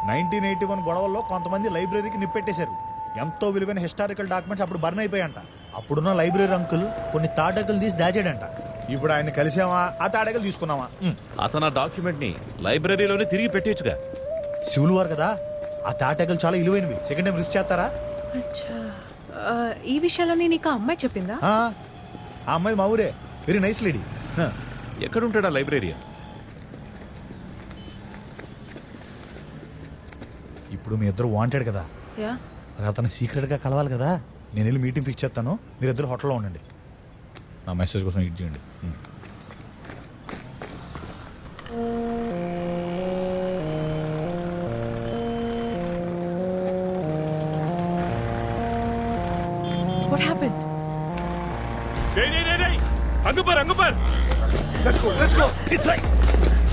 1981 గొడవల్లో కొంతమంది లైబ్రరీకి నిప్పెట్టేశారు. ఎంతో విలువైన హిస్టారికల్ డాక్యుమెంట్స్ అప్పుడు బర్న్ అయిపోయాయంట. అప్పుడున్న లైబ్రరీ అంకుల్ కొన్ని తాటకులు తీసి దాచాడంట. ఇప్పుడు ఆయన కలిసామా, ఆ తాటకులు తీసుకున్నామా? అతను ఆ డాక్యుమెంట్ ని లైబ్రరీలోనే తిరిగి పెట్టేయచ్చుగా. శివులు వారు కదా, ఆ తాటకులు చాలా విలువైనవి. సెకండ్ టైం రిస్క్ చేస్తారా? అచ్చా, ఈ విషయాలని నీకు ఆ అమ్మాయి చెప్పిందా? ఆ అమ్మాయి మా ఊరే, వెరీ నైస్ లేడీ. ఎక్కడుంటాడా లైబ్రరీ? ఇప్పుడు మీ ఇద్దరు వాంటెడ్ కదా, యా. మరి అతను సీక్రెట్గా కలవాలి కదా. నేను వెళ్ళి మీటింగ్ ఫిక్స్ చేస్తాను, మీరిద్దరు హోటల్లో ఉండండి. నా మెసేజ్ కోసం వెయిట్ చేయండి. What happened? అంగుపర్ Let's go. This way.